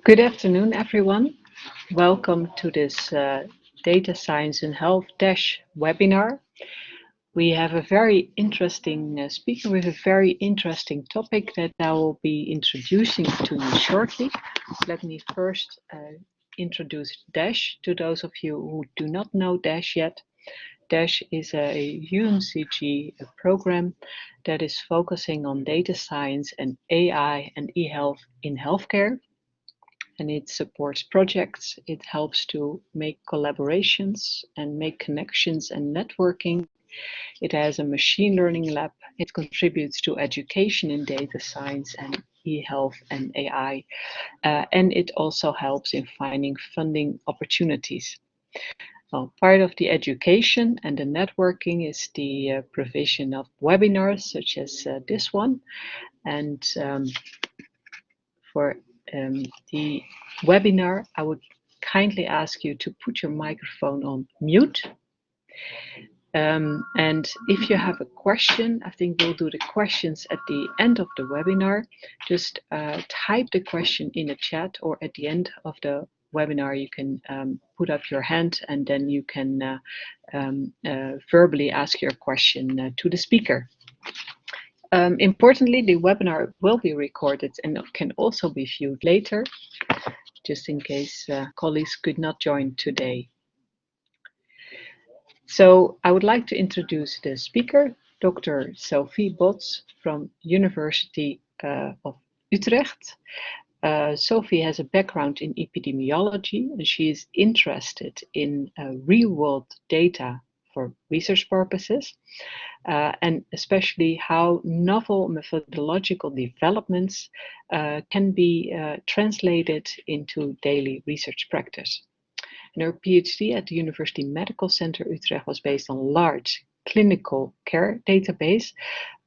Good afternoon, everyone. Welcome to this Data Science and Health Dash webinar. We have a very interesting speaker with a very interesting topic that I will be introducing to you shortly. Let me first introduce Dash to those of you who do not know Dash yet. Dash is a UNCG program that is focusing on data science and AI and e-health in healthcare. And it supports projects. It helps to make collaborations and make connections and networking. It has a machine learning lab. It contributes to education in data science and e-health and AI. And it also helps in finding funding opportunities. Well, part of the education and the networking is the provision of webinars such as this one. And for the webinar, I would kindly ask you to put your microphone on mute. And if you have a question, I think we'll do the questions at the end of the webinar. Just type the question in the chat, or at the end of the webinar, you can put up your hand and then you can verbally ask your question to the speaker. Importantly, the webinar will be recorded and can also be viewed later, just in case colleagues could not join today. So I would like to introduce the speaker, Dr. Sophie Bots from University of Utrecht. Sophie has a background in epidemiology, and she is interested in real-world data for research purposes, and especially how novel methodological developments can be translated into daily research practice. And her PhD at the University Medical Center Utrecht was based on a large clinical care database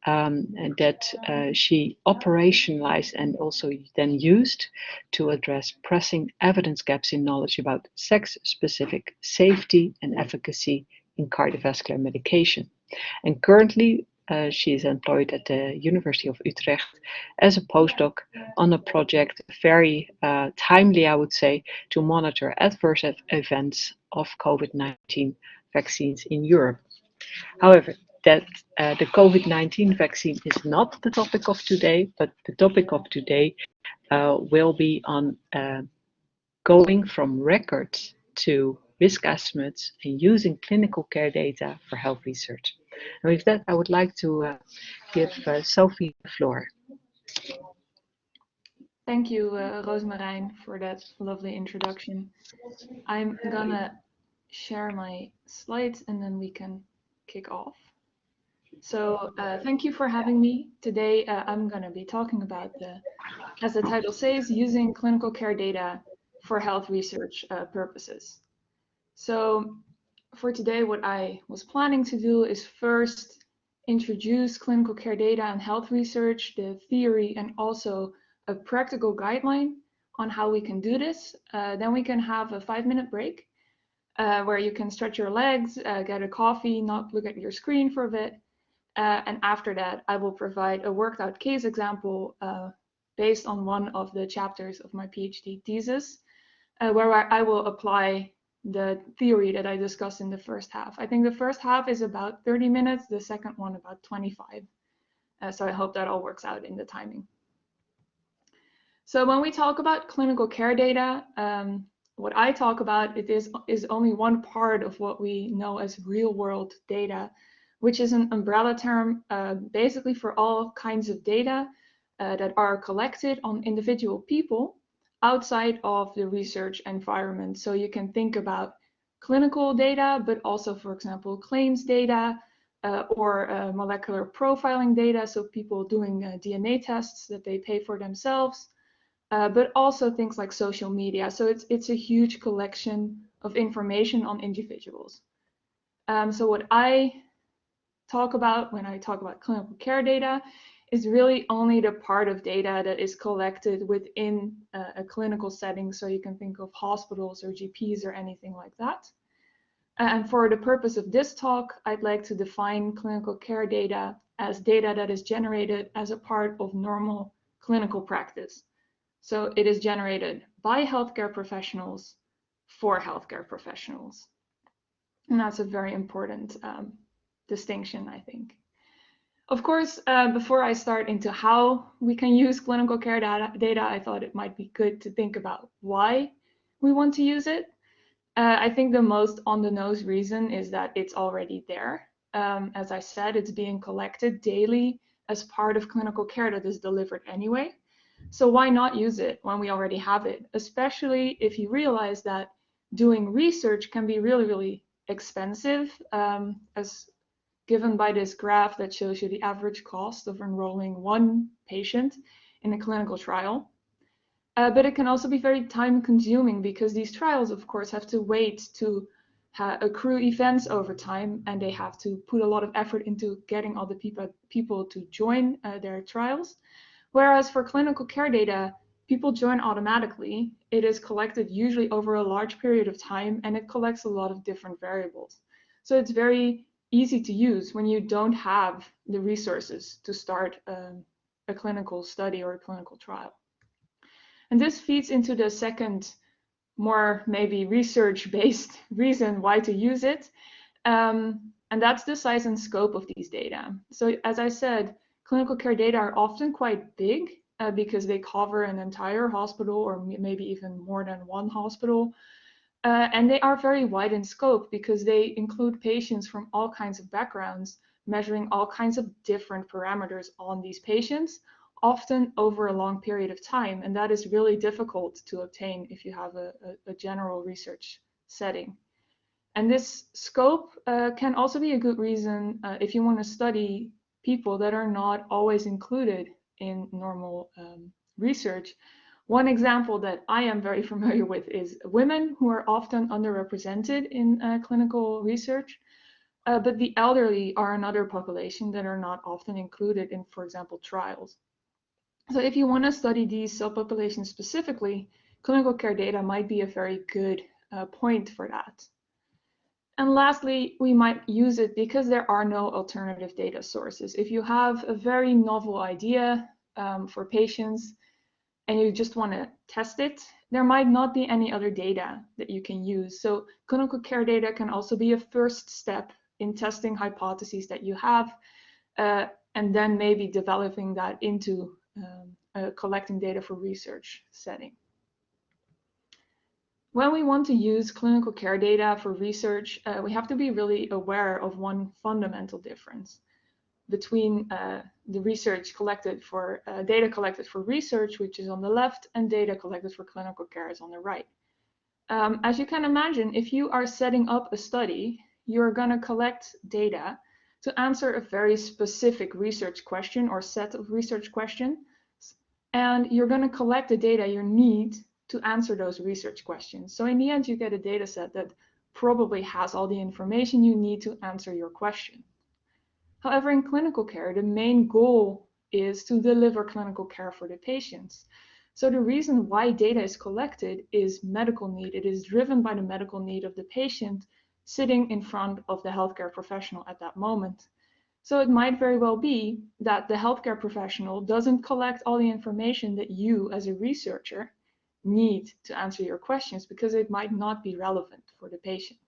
and that she operationalized and also then used to address pressing evidence gaps in knowledge about sex-specific safety and efficacy in cardiovascular medication. And currently, she is employed at the University of Utrecht as a postdoc on a project, very timely, I would say, to monitor adverse events of COVID-19 vaccines in Europe. However, that the COVID-19 vaccine is not the topic of today, but the topic of today will be on going from records to risk estimates and using clinical care data for health research. And with that, I would like to give Sophie the floor. Thank you, Rozemarijn, for that lovely introduction. I'm gonna share my slides and then we can kick off. So thank you for having me. Today, I'm gonna be talking about, as the title says, using clinical care data for health research purposes. So for today, what I was planning to do is first introduce clinical care data and health research, the theory, and also a practical guideline on how we can do this. Then we can have a 5-minute break where you can stretch your legs, get a coffee, not look at your screen for a bit. And after that, I will provide a worked out case example based on one of the chapters of my PhD thesis, where I will apply the theory that I discussed in the first half. I think the first half is about 30 minutes, the second one about 25. So I hope that all works out in the timing. So when we talk about clinical care data, what I talk about is only one part of what we know as real world data, which is an umbrella term basically for all kinds of data that are collected on individual people outside of the research environment. So you can think about clinical data, but also, for example, claims data or molecular profiling data. So people doing DNA tests that they pay for themselves, but also things like social media. So it's a huge collection of information on individuals. So what I talk about when I talk about clinical care data is really only the part of data that is collected within a clinical setting. So you can think of hospitals or GPs or anything like that. And for the purpose of this talk, I'd like to define clinical care data as data that is generated as a part of normal clinical practice. So it is generated by healthcare professionals for healthcare professionals. And that's a very important distinction, I think. Of course, before I start into how we can use clinical care data, I thought it might be good to think about why we want to use it. I think the most on-the-nose reason is that it's already there. As I said, it's being collected daily as part of clinical care that is delivered anyway. So why not use it when we already have it, especially if you realize that doing research can be really, really expensive, as given by this graph that shows you the average cost of enrolling one patient in a clinical trial. But it can also be very time consuming because these trials, of course, have to wait to accrue events over time, and they have to put a lot of effort into getting all the people to join their trials. Whereas for clinical care data, people join automatically. It is collected usually over a large period of time, and it collects a lot of different variables. So it's very easy to use when you don't have the resources to start a clinical study or a clinical trial. And this feeds into the second, more maybe research-based reason why to use it. And that's the size and scope of these data. So as I said, clinical care data are often quite big because they cover an entire hospital or maybe even more than one hospital. And they are very wide in scope because they include patients from all kinds of backgrounds, measuring all kinds of different parameters on these patients, often over a long period of time. And that is really difficult to obtain if you have a general research setting. And this scope can also be a good reason if you want to study people that are not always included in normal research. One example that I am very familiar with is women who are often underrepresented in clinical research, but the elderly are another population that are not often included in, for example, trials. So if you want to study these subpopulations specifically, clinical care data might be a very good point for that. And lastly, we might use it because there are no alternative data sources. If you have a very novel idea for patients and you just want to test it, there might not be any other data that you can use. So clinical care data can also be a first step in testing hypotheses that you have, and then maybe developing that into collecting data for research setting. When we want to use clinical care data for research, we have to be really aware of one fundamental difference between the research collected for data collected for research, which is on the left, and data collected for clinical care is on the right. As you can imagine, if you are setting up a study, you're going to collect data to answer a very specific research question or set of research questions, and you're going to collect the data you need to answer those research questions. So in the end, you get a data set that probably has all the information you need to answer your question. However, in clinical care, the main goal is to deliver clinical care for the patients. So the reason why data is collected is medical need. It is driven by the medical need of the patient sitting in front of the healthcare professional at that moment. So it might very well be that the healthcare professional doesn't collect all the information that you as a researcher need to answer your questions because it might not be relevant for the patient.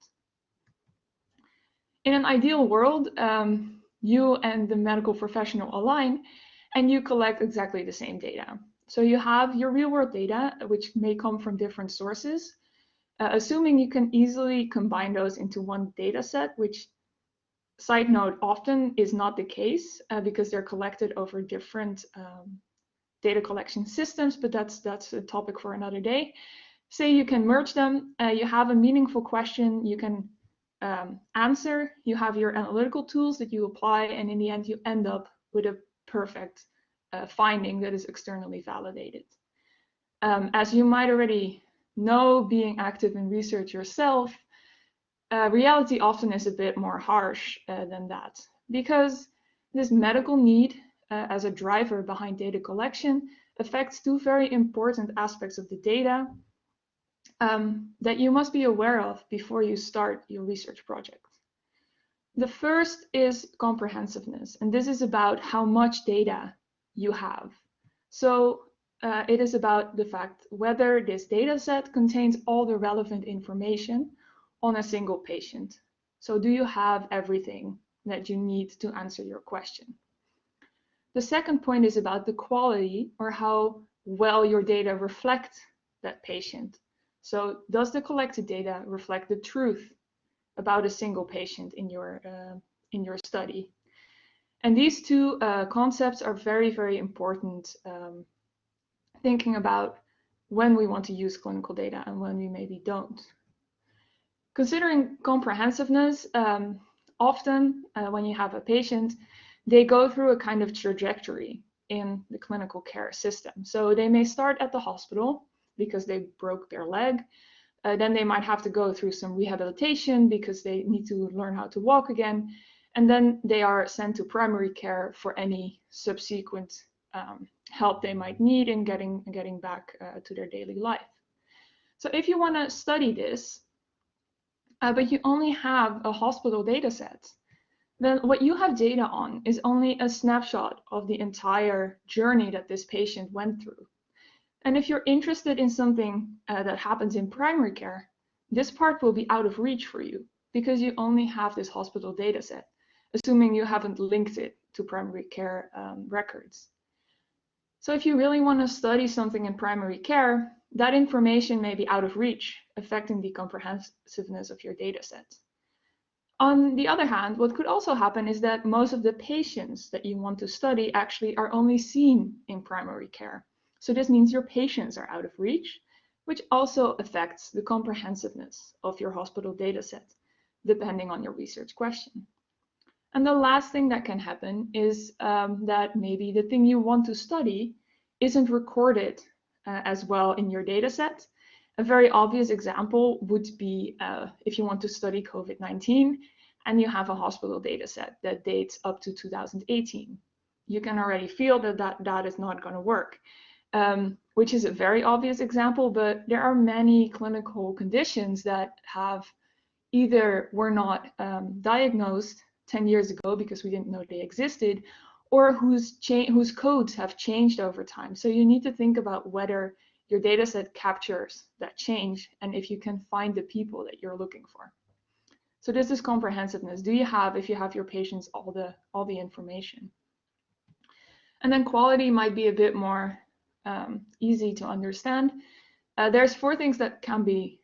In an ideal world, you and the medical professional align and you collect exactly the same data. So you have your real-world data, which may come from different sources, assuming you can easily combine those into one data set, which, side note, often is not the case because they're collected over different data collection systems, but that's a topic for another day. Say you can merge them, you have a meaningful question you can answer, you have your analytical tools that you apply, and in the end you end up with a perfect finding that is externally validated. As you might already know, being active in research yourself, reality often is a bit more harsh than that, because this medical need as a driver behind data collection affects two very important aspects of the data that you must be aware of before you start your research project. The first is comprehensiveness, and this is about how much data you have. So it is about the fact whether this data set contains all the relevant information on a single patient. So do you have everything that you need to answer your question? The second point is about the quality, or how well your data reflect that patient. So does the collected data reflect the truth about a single patient in your study? And these two concepts are very, very important, thinking about when we want to use clinical data and when we maybe don't. Considering comprehensiveness, often when you have a patient, they go through a kind of trajectory in the clinical care system. So they may start at the hospital because they broke their leg. Then they might have to go through some rehabilitation because they need to learn how to walk again. And then they are sent to primary care for any subsequent help they might need in getting back to their daily life. So if you want to study this, but you only have a hospital data set, then what you have data on is only a snapshot of the entire journey that this patient went through. And if you're interested in something that happens in primary care, this part will be out of reach for you because you only have this hospital data set, assuming you haven't linked it to primary care records. So if you really want to study something in primary care, that information may be out of reach, affecting the comprehensiveness of your data set. On the other hand, what could also happen is that most of the patients that you want to study actually are only seen in primary care. So this means your patients are out of reach, which also affects the comprehensiveness of your hospital data set, depending on your research question. And the last thing that can happen is that maybe the thing you want to study isn't recorded as well in your data set. A very obvious example would be if you want to study COVID-19 and you have a hospital data set that dates up to 2018. You can already feel that is not going to work, which is a very obvious example, but there are many clinical conditions that have either were not diagnosed 10 years ago because we didn't know they existed, or whose codes have changed over time. So you need to think about whether your data set captures that change and if you can find the people that you're looking for. So this is comprehensiveness. Do you have, if you have your patients, all the information? And then quality might be a bit more easy to understand. There's 4 things that can be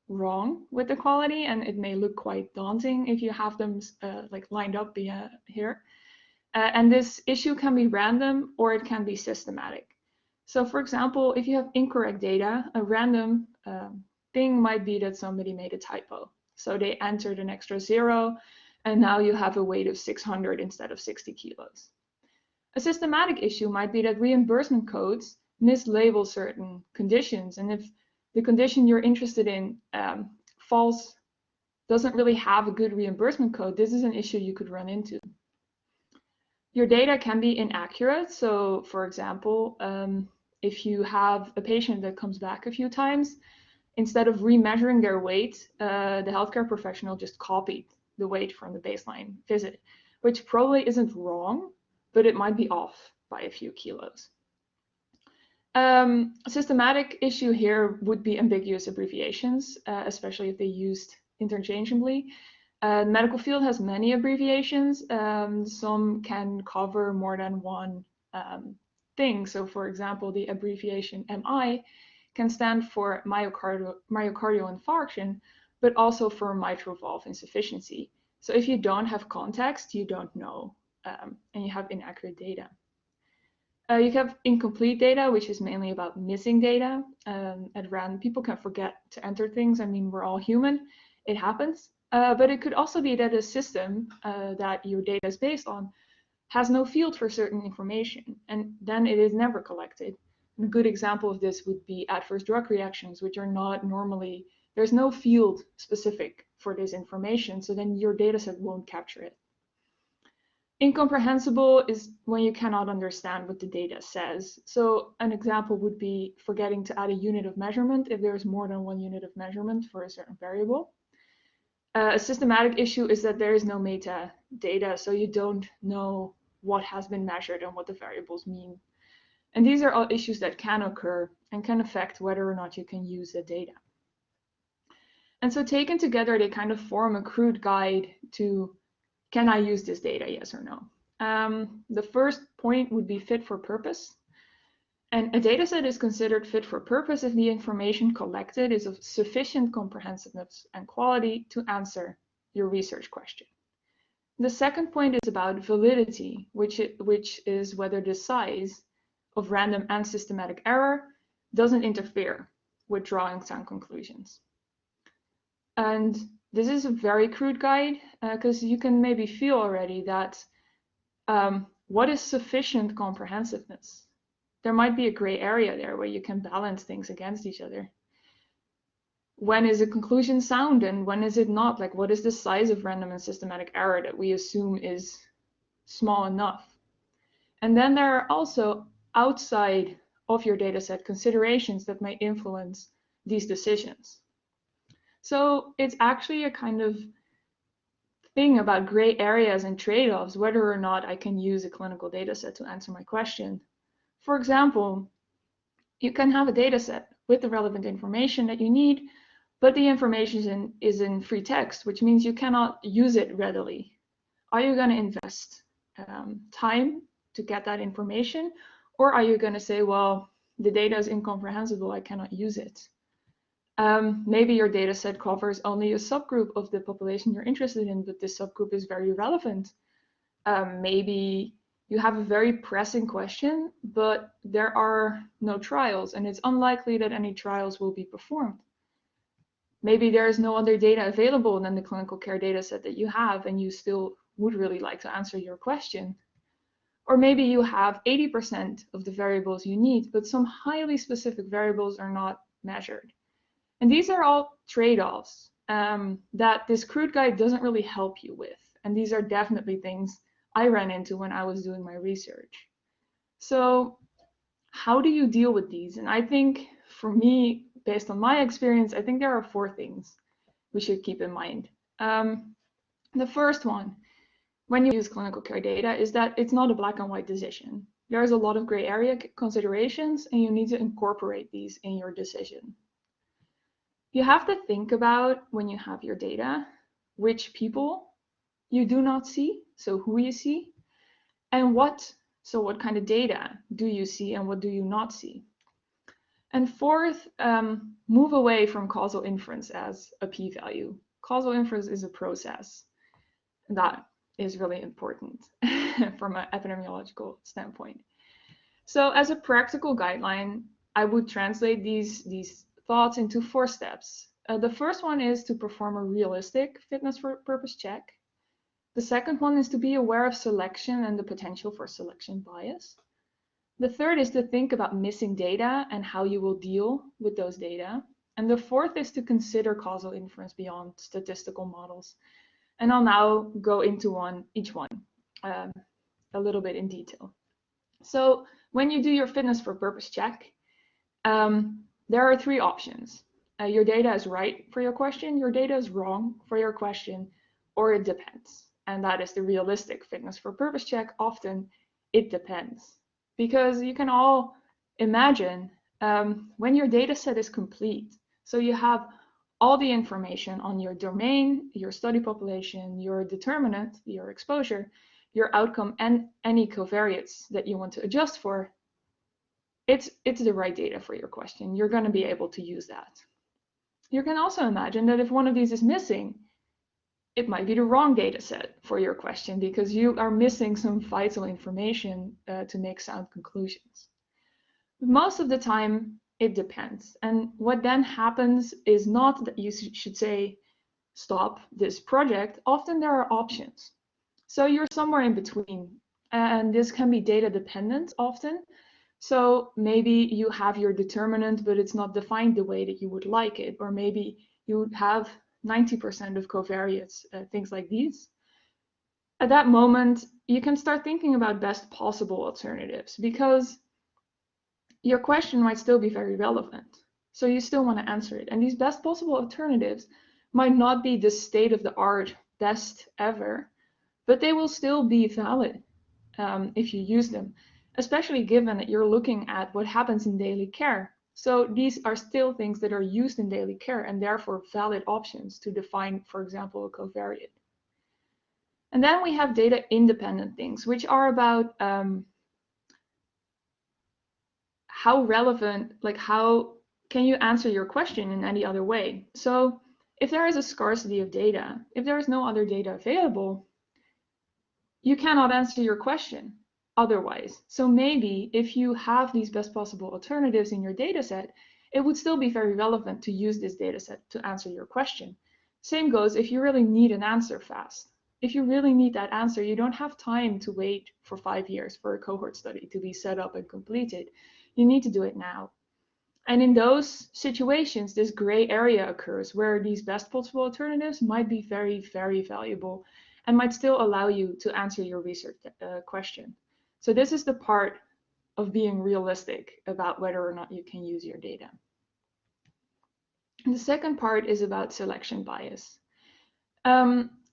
wrong with the quality, and it may look quite daunting if you have them like lined up here. And this issue can be random or it can be systematic. So for example, if you have incorrect data, a random thing might be that somebody made a typo. So they entered an extra 0, and now you have a weight of 600 instead of 60 kilos. A systematic issue might be that reimbursement codes mislabel certain conditions, and if the condition you're interested in doesn't really have a good reimbursement code, this is an issue you could run into. Your data can be inaccurate. So for example, if you have a patient that comes back a few times, instead of remeasuring their weight, the healthcare professional just copied the weight from the baseline visit, which probably isn't wrong, but it might be off by a few kilos. A systematic issue here would be ambiguous abbreviations, especially if they used interchangeably. The medical field has many abbreviations. Some can cover more than one thing. So for example, the abbreviation MI can stand for myocardial infarction, but also for mitral valve insufficiency. So if you don't have context, you don't know, and you have inaccurate data. You have incomplete data, which is mainly about missing data. At random, people can forget to enter things. I mean, we're all human, it happens. But it could also be that a system that your data is based on has no field for certain information, and then it is never collected. And a good example of this would be adverse drug reactions, which are not normally, there's no field specific for this information, so then your data set won't capture it. Incomprehensible is when you cannot understand what the data says. So an example would be forgetting to add a unit of measurement if there's more than one unit of measurement for a certain variable. A systematic issue is that there is no metadata, so you don't know what has been measured and what the variables mean. And these are all issues that can occur and can affect whether or not you can use the data. And so taken together, they kind of form a crude guide to, can I use this data, yes or no? The first point would be fit for purpose. And a dataset is considered fit for purpose if the information collected is of sufficient comprehensiveness and quality to answer your research question. The second point is about validity, which is whether the size of random and systematic error doesn't interfere with drawing sound conclusions. And this is a very crude guide because you can maybe feel already that what is sufficient comprehensiveness? There might be a gray area there where you can balance things against each other. When is a conclusion sound and when is it not? Like, what is the size of random and systematic error that we assume is small enough? And then there are also outside of your dataset considerations that may influence these decisions. So it's actually a kind of thing about gray areas and trade-offs, whether or not I can use a clinical dataset to answer my question. For example, you can have a dataset with the relevant information that you need, but the information is in free text, which means you cannot use it readily. Are you going to invest time to get that information? Or are you going to say, well, the data is incomprehensible, I cannot use it? Maybe your dataset covers only a subgroup of the population you're interested in, but this subgroup is very relevant. Maybe you have a very pressing question, but there are no trials, and it's unlikely that any trials will be performed. Maybe there is no other data available than the clinical care data set that you have, and you still would really like to answer your question. Or maybe you have 80% of the variables you need, but some highly specific variables are not measured. And these are all trade-offs that this crude guide doesn't really help you with. And these are definitely things I ran into when I was doing my research. So how do you deal with these? And I think for me, based on my experience, I think there are 4 things we should keep in mind. The first one, when you use clinical care data, is that it's not a black and white decision. There's a lot of gray area considerations, and you need to incorporate these in your decision. You have to think about, when you have your data, which people you do not see, so who you see, and what kind of data do you see and what do you not see. And fourth, move away from causal inference as a p-value. Causal inference is a process. That is really important from an epidemiological standpoint. So as a practical guideline, I would translate these thoughts into 4 steps. The first one is to perform a realistic fitness for purpose check. The second one is to be aware of selection and the potential for selection bias. The third is to think about missing data and how you will deal with those data. And the fourth is to consider causal inference beyond statistical models. And I'll now go into each one a little bit in detail. So when you do your fitness for purpose check, there are 3 options. Your data is right for your question, your data is wrong for your question, or it depends. And that is the realistic fitness for purpose check. Often it depends. Because you can all imagine when your data set is complete, so you have all the information on your domain, your study population, your determinant, your exposure, your outcome, and any covariates that you want to adjust for, it's the right data for your question. You're going to be able to use that. You can also imagine that if one of these is missing, it might be the wrong data set for your question because you are missing some vital information to make sound conclusions. Most of the time, it depends. And what then happens is not that you should say, stop this project. Often there are options. So you're somewhere in between. And this can be data dependent often. So maybe you have your determinant, but it's not defined the way that you would like it. Or maybe you have 90% of covariates, things like these. At that moment, you can start thinking about best possible alternatives because your question might still be very relevant. So you still want to answer it. And these best possible alternatives might not be the state of the art best ever, but they will still be valid if you use them. especially given that you're looking at what happens in daily care. So these are still things that are used in daily care and therefore valid options to define, for example, a covariate. And then we have data independent things, which are about how relevant, like how can you answer your question in any other way? So if there is a scarcity of data, if there is no other data available, you cannot answer your question otherwise. So maybe if you have these best possible alternatives in your data set, it would still be very relevant to use this data set to answer your question. Same goes if you really need an answer fast. If you really need that answer, you don't have time to wait for 5 years for a cohort study to be set up and completed. You need to do it now. And in those situations, this gray area occurs where these best possible alternatives might be very, very valuable and might still allow you to answer your research question. So this is the part of being realistic about whether or not you can use your data. And the second part is about selection bias.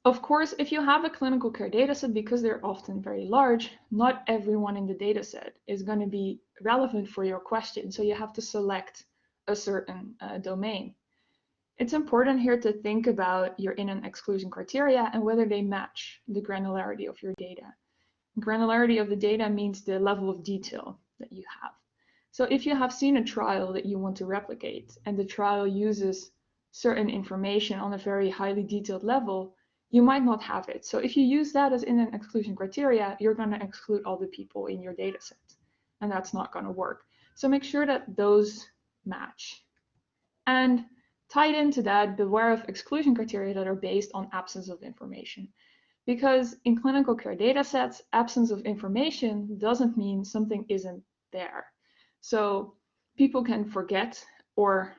Of course, if you have a clinical care dataset, because they're often very large, not everyone in the dataset is going to be relevant for your question. So you have to select a certain domain. It's important here to think about your in and exclusion criteria and whether they match the granularity of your data. Granularity of the data means the level of detail that you have. So if you have seen a trial that you want to replicate and the trial uses certain information on a very highly detailed level, you might not have it. So if you use that as in and exclusion criteria, you're going to exclude all the people in your data set, and that's not going to work. So make sure that those match. And tied into that, beware of exclusion criteria that are based on absence of information. Because in clinical care data sets, absence of information doesn't mean something isn't there. So people can forget or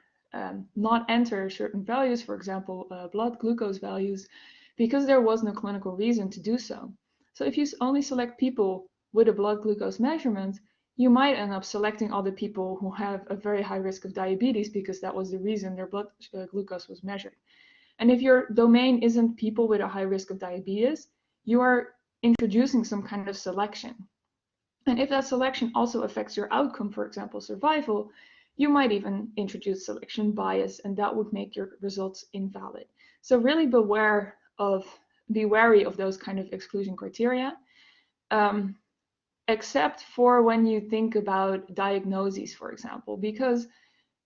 not enter certain values, for example, blood glucose values, because there was no clinical reason to do so. So if you only select people with a blood glucose measurement, you might end up selecting all the people who have a very high risk of diabetes because that was the reason their blood glucose was measured. And if your domain isn't people with a high risk of diabetes, you are introducing some kind of selection. And if that selection also affects your outcome, for example, survival, you might even introduce selection bias, and that would make your results invalid. So really be wary of those kind of exclusion criteria, except for when you think about diagnoses, for example, because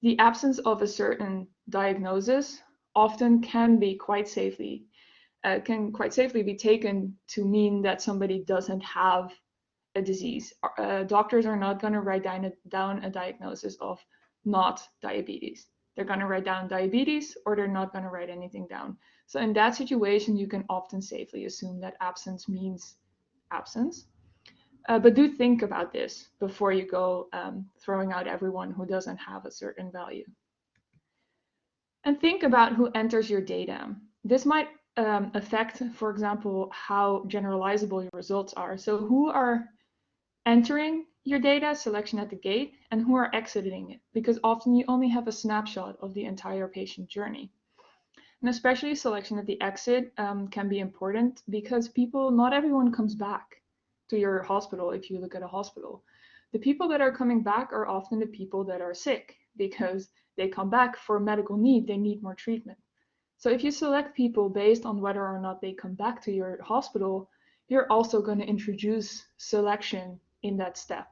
the absence of a certain diagnosis often can quite safely be taken to mean that somebody doesn't have a disease. Doctors are not going to write down a diagnosis of not diabetes. They're going to write down diabetes, or they're not going to write anything down. So in that situation, you can often safely assume that absence means absence. But do think about this before you go throwing out everyone who doesn't have a certain value. And think about who enters your data. This might affect, for example, how generalizable your results are. So who are entering your data, selection at the gate, and who are exiting it, because often you only have a snapshot of the entire patient journey. And especially selection at the exit can be important because not everyone comes back to your hospital if you look at a hospital. The people that are coming back are often the people that are sick because they come back for a medical need, they need more treatment. So if you select people based on whether or not they come back to your hospital, you're also going to introduce selection in that step.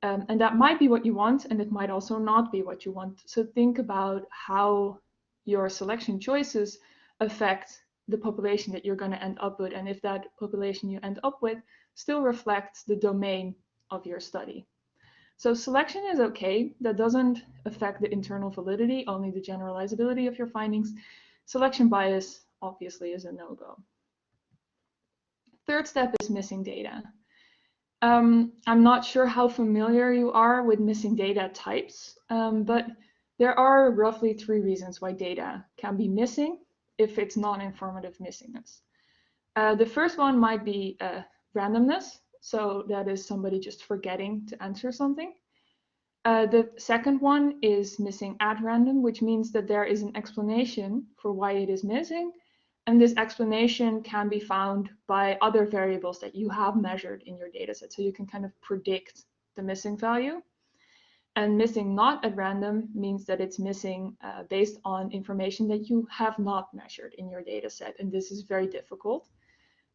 And that might be what you want, and it might also not be what you want. So think about how your selection choices affect the population that you're going to end up with, and if that population you end up with still reflects the domain of your study. So selection is okay. That doesn't affect the internal validity, only the generalizability of your findings. Selection bias obviously is a no-go. Third step is missing data. I'm not sure how familiar you are with missing data types, but there are roughly 3 reasons why data can be missing if it's non-informative missingness. The first one might be randomness. So that is somebody just forgetting to answer something. The second one is missing at random, which means that there is an explanation for why it is missing, And this explanation can be found by other variables that you have measured in your data set. So you can kind of predict the missing value. And missing not at random means that it's missing based on information that you have not measured in your data set. And this is very difficult.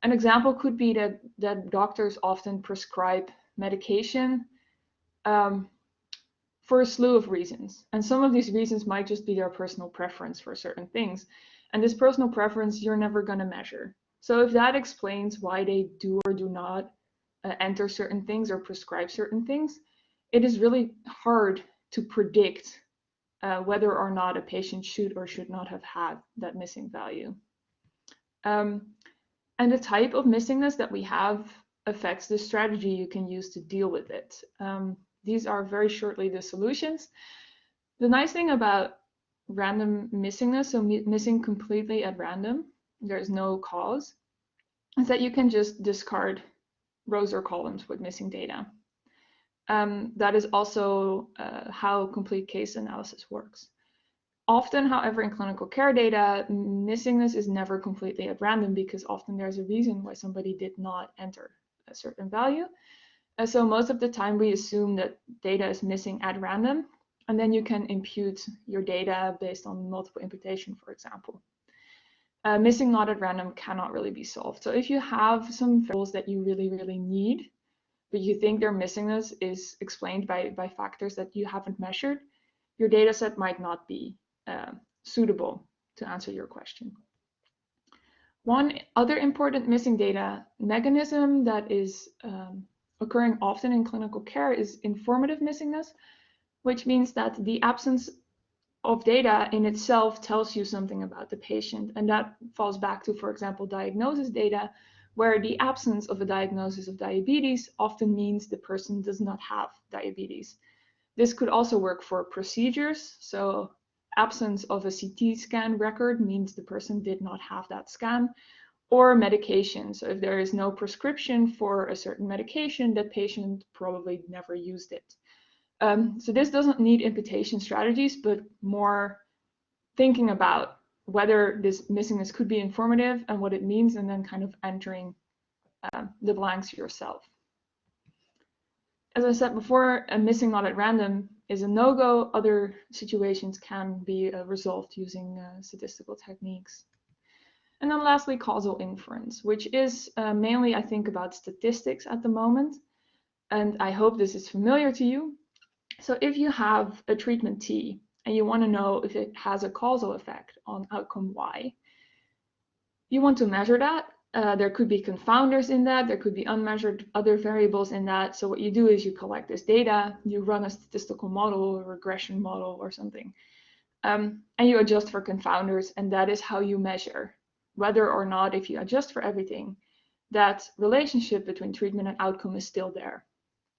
An example could be that doctors often prescribe medication for a slew of reasons. And some of these reasons might just be their personal preference for certain things. And this personal preference, you're never going to measure. So if that explains why they do or do not enter certain things or prescribe certain things, it is really hard to predict whether or not a patient should or should not have had that missing value. And the type of missingness that we have affects the strategy you can use to deal with it. These are very shortly the solutions. The nice thing about random missingness, so missing completely at random, there's no cause, is that you can just discard rows or columns with missing data. That is also how complete case analysis works. Often, however, in clinical care data, missingness is never completely at random because often there's a reason why somebody did not enter a certain value. So most of the time we assume that data is missing at random, and then you can impute your data based on multiple imputation, for example. Missing not at random cannot really be solved. So if you have some variables that you really need, but you think their missingness is explained by factors that you haven't measured, your data set might not be suitable to answer your question. One other important missing data mechanism that is occurring often in clinical care is informative missingness, which means that the absence of data in itself tells you something about the patient. And that falls back to, for example, diagnosis data, where the absence of a diagnosis of diabetes often means the person does not have diabetes. This could also work for procedures. So absence of a CT scan record means the person did not have that scan, or medication. So if there is no prescription for a certain medication, that patient probably never used it. So this doesn't need imputation strategies, but more thinking about whether this missingness could be informative and what it means, and then kind of entering the blanks yourself. As I said before, a missing not at random is a no-go. Other situations can be resolved using statistical techniques. And then lastly, causal inference, which is mainly, I think, about statistics at the moment. And I hope this is familiar to you. So if you have a treatment T and you want to know if it has a causal effect on outcome Y, you want to measure that. There could be confounders in that, there could be unmeasured other variables in that. So what you do is you collect this data, you run a statistical model, a regression model or something, and you adjust for confounders, and that is how you measure whether or not, if you adjust for everything, that relationship between treatment and outcome is still there.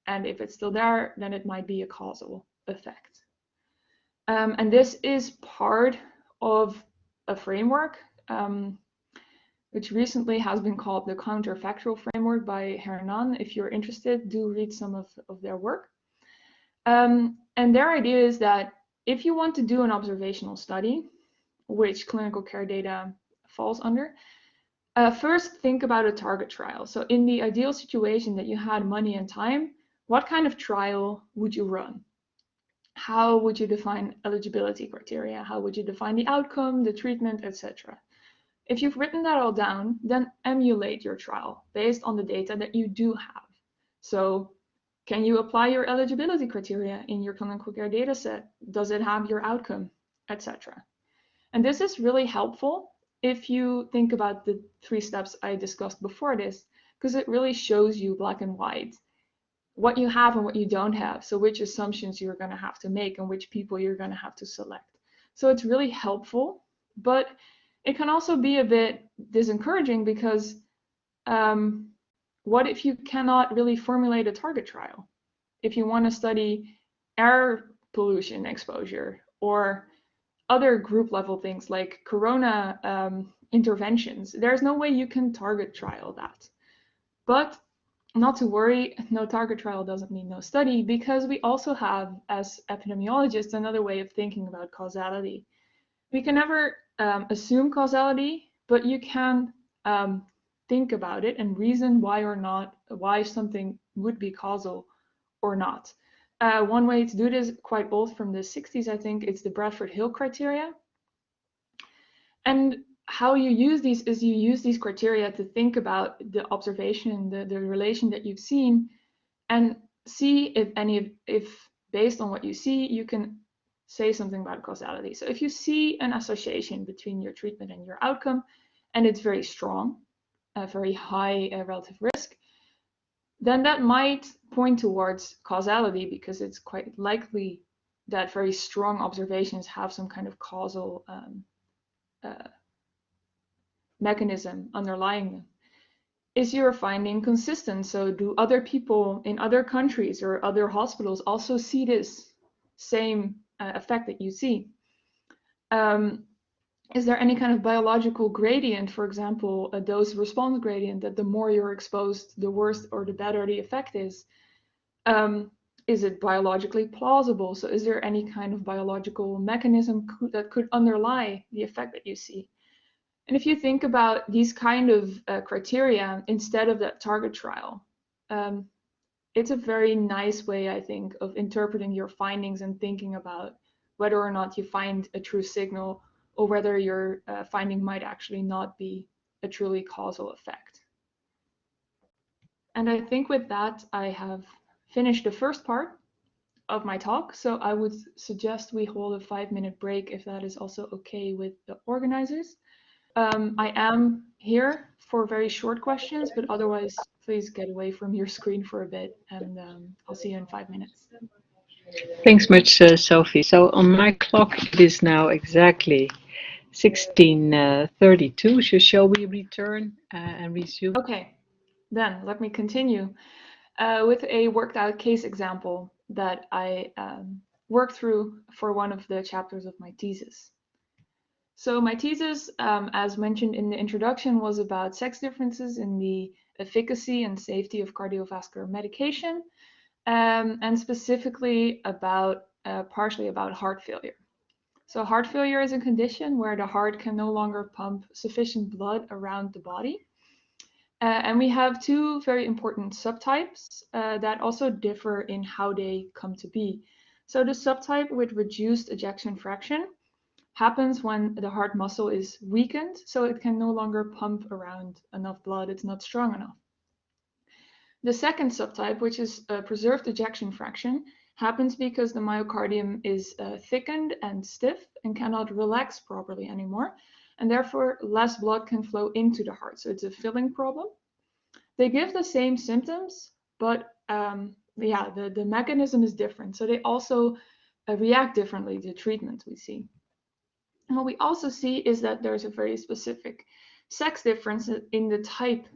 And if it's still there, then it might be a causal effect. And this is part of a framework which recently has been called the counterfactual framework by Hernan. If you're interested, do read some of their work. And their idea is that if you want to do an observational study, which clinical care data falls under, first think about a target trial. So in the ideal situation that you had money and time, what kind of trial would you run? How would you define eligibility criteria? How would you define the outcome, the treatment, etc.? If you've written that all down, then emulate your trial based on the data that you do have. So can you apply your eligibility criteria in your clinical care data set? Does it have your outcome, etc.? And this is really helpful if you think about the 3 steps I discussed before this, because it really shows you black and white what you have and what you don't have. So which assumptions you're going to have to make and which people you're going to have to select. So it's really helpful, but it can also be a bit disencouraging because what if you cannot really formulate a target trial? If you want to study air pollution exposure or other group level things like corona interventions, there's no way you can target trial that. But not to worry, no target trial doesn't mean no study, because we also have, as epidemiologists, another way of thinking about causality. We can never assume causality, but you can think about it and reason why something would be causal or not. One way to do this, quite old, from the 60s, I think, it's the Bradford-Hill criteria. And how you use these is you use these criteria to think about the observation, the relation that you've seen, and see if based on what you see, you can say something about causality. So if you see an association between your treatment and your outcome, and it's very strong, a very high relative risk, then that might point towards causality, because it's quite likely that very strong observations have some kind of causal mechanism underlying them. Is your finding consistent? So do other people in other countries or other hospitals also see this same effect that you see? Is there any kind of biological gradient, for example, a dose-response gradient, that the more you're exposed, the worse or the better the effect is? Is it biologically plausible? So is there any kind of biological mechanism that could underlie the effect that you see? And if you think about these kind of criteria instead of that target trial, it's a very nice way, I think, of interpreting your findings and thinking about whether or not you find a true signal, or whether your finding might actually not be a truly causal effect. And I think with that, I have finished the first part of my talk. So I would suggest we hold a 5-minute break, if that is also okay with the organizers. I am here for very short questions, but otherwise, please get away from your screen for a bit, and I'll see you in 5 minutes. Thanks much, Sophie. So on my clock, it is now exactly 16:32. So shall we return and resume? Okay, then let me continue with a worked out case example that I worked through for one of the chapters of my thesis. So my thesis, as mentioned in the introduction, was about sex differences in the efficacy and safety of cardiovascular medication, and specifically about partially about heart failure. So heart failure is a condition where the heart can no longer pump sufficient blood around the body. And we have two very important subtypes that also differ in how they come to be. So the subtype with reduced ejection fraction happens when the heart muscle is weakened, so it can no longer pump around enough blood, it's not strong enough. The second subtype, which is preserved ejection fraction, happens because the myocardium is thickened and stiff and cannot relax properly anymore, and therefore less blood can flow into the heart, so it's a filling problem. They give the same symptoms, but the mechanism is different, so they also react differently to treatment we see. And what we also see is that there's a very specific sex difference in the type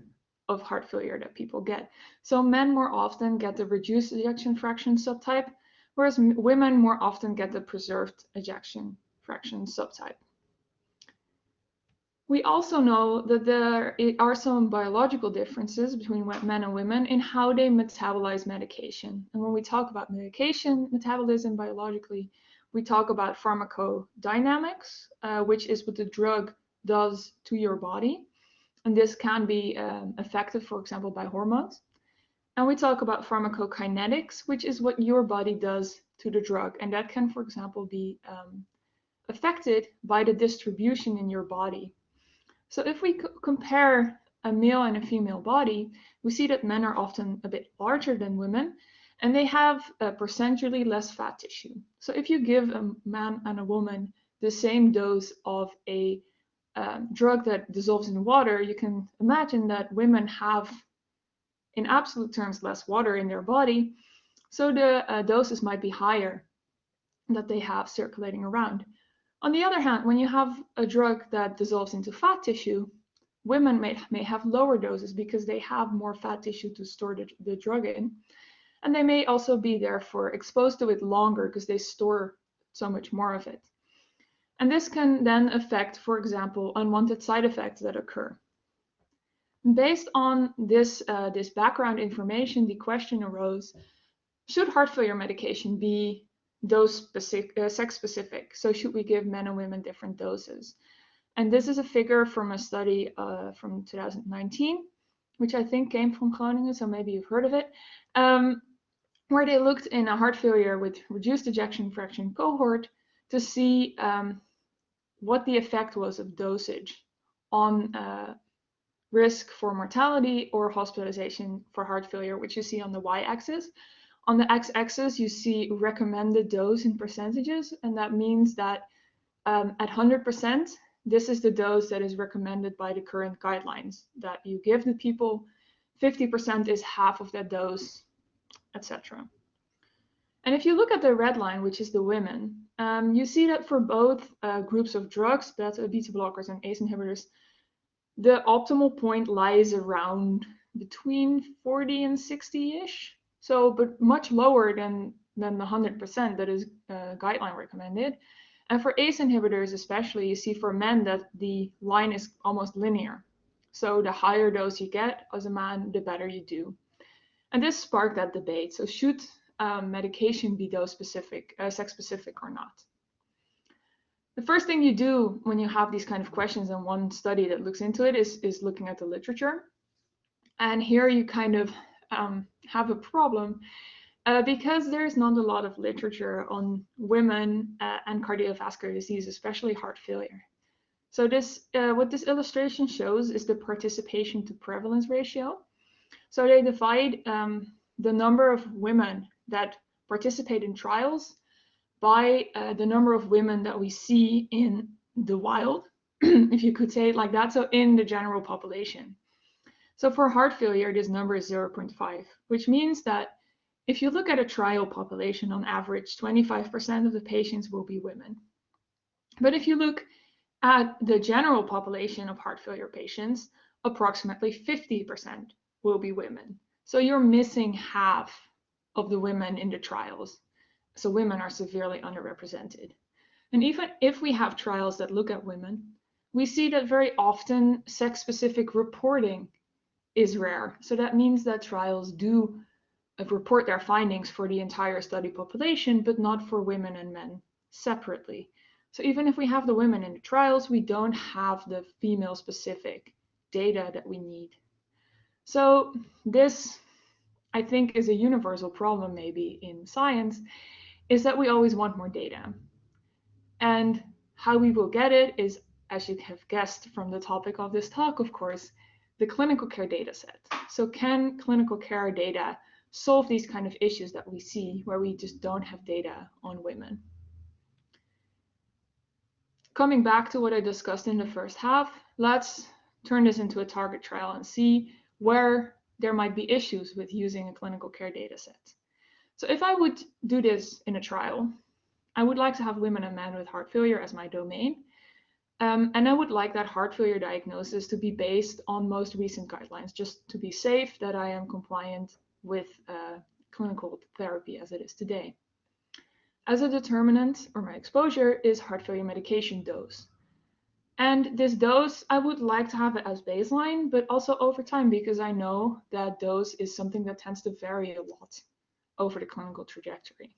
of heart failure that people get. So men more often get the reduced ejection fraction subtype, whereas women more often get the preserved ejection fraction subtype. We also know that there are some biological differences between men and women in how they metabolize medication. And when we talk about medication metabolism biologically, we talk about pharmacodynamics, which is what the drug does to your body. And this can be affected, for example, by hormones. And we talk about pharmacokinetics, which is what your body does to the drug. And that can, for example, be affected by the distribution in your body. So if we compare a male and a female body, we see that men are often a bit larger than women, and they have percentually less fat tissue. So if you give a man and a woman the same dose of a drug that dissolves in water, you can imagine that women have, in absolute terms, less water in their body, so the doses might be higher that they have circulating around. On the other hand, when you have a drug that dissolves into fat tissue, women may have lower doses because they have more fat tissue to store the drug in. And they may also be therefore exposed to it longer because they store so much more of it. And this can then affect, for example, unwanted side effects that occur. Based on this background information, the question arose, should heart failure medication be dose specific, sex specific? So should we give men and women different doses? And this is a figure from a study from 2019, which I think came from Groningen, so maybe you've heard of it, where they looked in a heart failure with reduced ejection fraction cohort to see what the effect was of dosage on risk for mortality or hospitalization for heart failure, which you see on the y-axis. On the x-axis, you see recommended dose in percentages, and that means that at 100%, this is the dose that is recommended by the current guidelines that you give the people. 50% is half of that dose, etc. And if you look at the red line, which is the women, you see that for both groups of drugs, that's beta blockers and ACE inhibitors, the optimal point lies around between 40 and 60-ish. So, but much lower than the 100% that is guideline recommended. And for ACE inhibitors especially, you see for men that the line is almost linear. So the higher dose you get as a man, the better you do. And this sparked that debate. So should medication be dose specific, sex specific or not? The first thing you do when you have these kind of questions, and one study that looks into it is looking at the literature. And here you kind of have a problem because there's not a lot of literature on women and cardiovascular disease, especially heart failure. So this, what this illustration shows is the participation to prevalence ratio. So they divide the number of women that participate in trials by the number of women that we see in the wild, if you could say it like that, so in the general population. So for heart failure, this number is 0.5, which means that if you look at a trial population, on average, 25% of the patients will be women. But if you look at the general population of heart failure patients, approximately 50% will be women. So you're missing half of the women in the trials. So women are severely underrepresented. And even if we have trials that look at women, we see that very often sex-specific reporting is rare. So that means that trials do report their findings for the entire study population, but not for women and men separately. So even if we have the women in the trials, we don't have the female-specific data that we need. So this, I think, is a universal problem maybe in science, is that we always want more data. And how we will get it is, as you have guessed from the topic of this talk, of course, the clinical care data set. So can clinical care data solve these kind of issues that we see where we just don't have data on women? Coming back to what I discussed in the first half, let's turn this into a target trial and see where there might be issues with using a clinical care data set. So if I would do this in a trial, I would like to have women and men with heart failure as my domain. And I would like that heart failure diagnosis to be based on most recent guidelines, just to be safe that I am compliant with clinical therapy as it is today. As a determinant, or my exposure, is heart failure medication dose. And this dose, I would like to have it as baseline, but also over time, because I know that dose is something that tends to vary a lot over the clinical trajectory.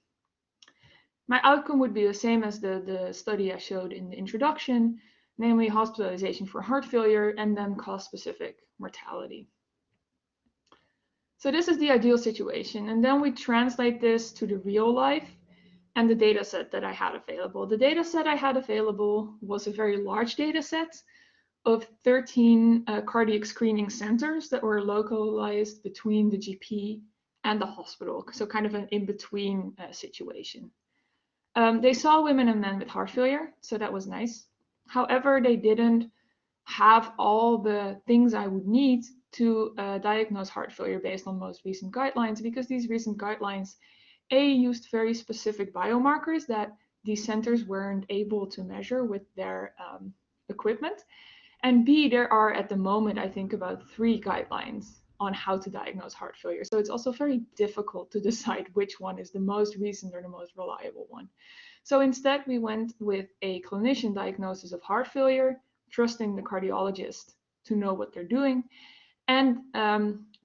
My outcome would be the same as the study I showed in the introduction, namely hospitalization for heart failure and then cause-specific mortality. So this is the ideal situation. And then we translate this to the real life and the data set that I had available. The data set I had available was a very large data set of 13 cardiac screening centers that were localized between the GP and the hospital. So kind of an in-between situation. They saw women and men with heart failure, so that was nice. However, they didn't have all the things I would need to diagnose heart failure based on most recent guidelines, because these recent guidelines, A, used very specific biomarkers that these centers weren't able to measure with their equipment. And B, there are at the moment, I think, about 3 guidelines on how to diagnose heart failure. So it's also very difficult to decide which one is the most recent or the most reliable one. So instead, we went with a clinician diagnosis of heart failure, trusting the cardiologist to know what they're doing, and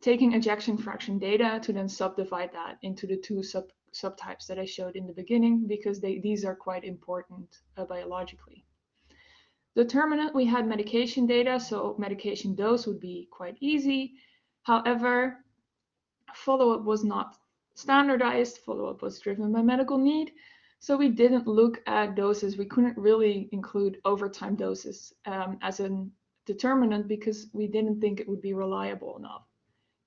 taking ejection fraction data to then subdivide that into the 2 subtypes that I showed in the beginning, because these are quite important biologically. Determinant, we had medication data, so medication dose would be quite easy. However, follow-up was not standardized. Follow-up was driven by medical need. So we didn't look at doses. We couldn't really include overtime doses as a determinant because we didn't think it would be reliable enough,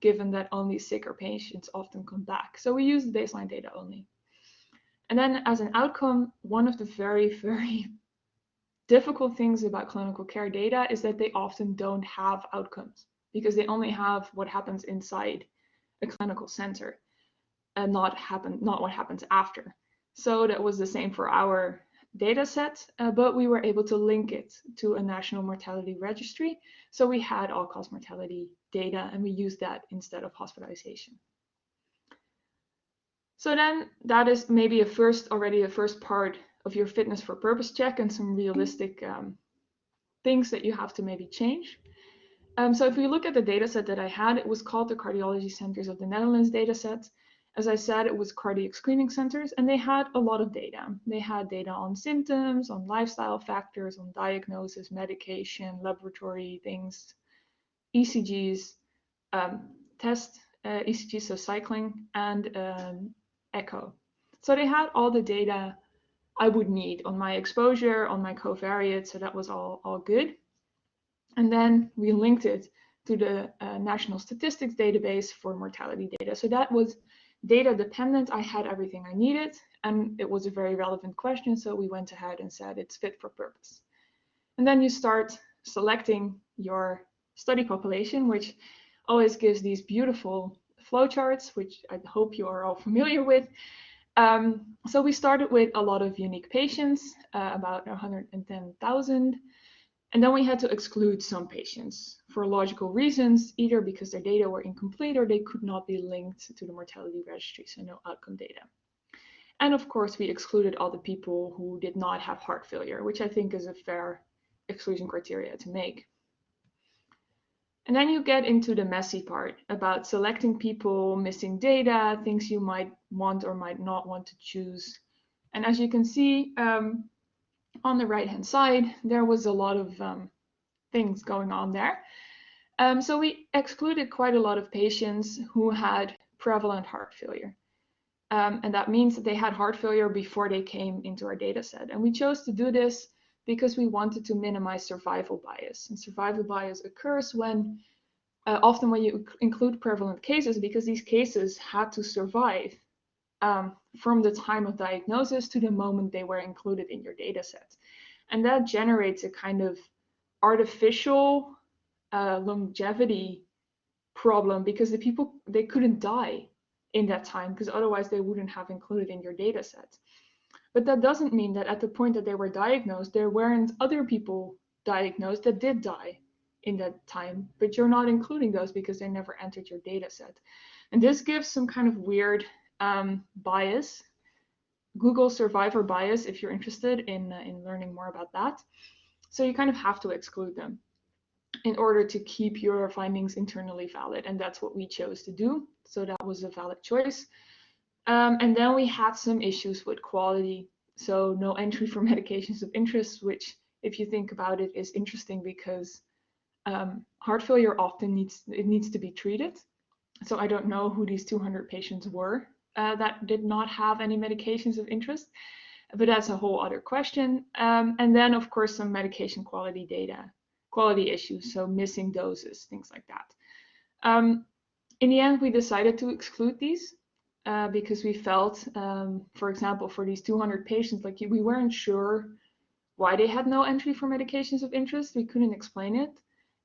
given that only sicker patients often come back. So we used baseline data only. And then as an outcome, one of the very, very difficult things about clinical care data is that they often don't have outcomes because they only have what happens inside a clinical center and not what happens after. So that was the same for our data set, but we were able to link it to a national mortality registry. So we had all-cause mortality data and we used that instead of hospitalization. So then that is maybe already a first part of your fitness for purpose check and some realistic things that you have to maybe change. So if we look at the data set that I had, it was called the Cardiology Centers of the Netherlands data set. As I said, it was cardiac screening centers, and they had a lot of data. They had data on symptoms, on lifestyle factors, on diagnosis, medication, laboratory things, ECGs, ECGs, so cycling, and echo. So they had all the data I would need on my exposure, on my covariate, so that was all good. And then we linked it to the National Statistics Database for mortality data. So that was data dependent. I had everything I needed, and it was a very relevant question, so we went ahead and said it's fit for purpose. And then you start selecting your study population, which always gives these beautiful flowcharts, which I hope you are all familiar with. So we started with a lot of unique patients, about 110,000. And then we had to exclude some patients for logical reasons, either because their data were incomplete or they could not be linked to the mortality registry, so no outcome data. And of course, we excluded all the people who did not have heart failure, which I think is a fair exclusion criteria to make. And then you get into the messy part about selecting people, missing data, things you might want or might not want to choose. And as you can see, on the right-hand side, there was a lot of things going on there. So we excluded quite a lot of patients who had prevalent heart failure. And that means that they had heart failure before they came into our data set. And we chose to do this because we wanted to minimize survival bias. And survival bias occurs when often when you include prevalent cases, because these cases had to survive from the time of diagnosis to the moment they were included in your data set. And that generates a kind of artificial longevity problem because the people, they couldn't die in that time because otherwise they wouldn't have included in your data set. But that doesn't mean that at the point that they were diagnosed, there weren't other people diagnosed that did die in that time, but you're not including those because they never entered your data set. And this gives some kind of weird bias, Google survivor bias, if you're interested in learning more about that. So you kind of have to exclude them in order to keep your findings internally valid. And that's what we chose to do. So that was a valid choice. And then we had some issues with quality. So no entry for medications of interest, which if you think about it is interesting because heart failure often needs to be treated. So I don't know who these 200 patients were that did not have any medications of interest, but that's a whole other question. And then of course some medication quality data, quality issues, so missing doses, things like that. In the end, we decided to exclude these because we felt, for example, for these 200 patients, like we weren't sure why they had no entry for medications of interest. We couldn't explain it.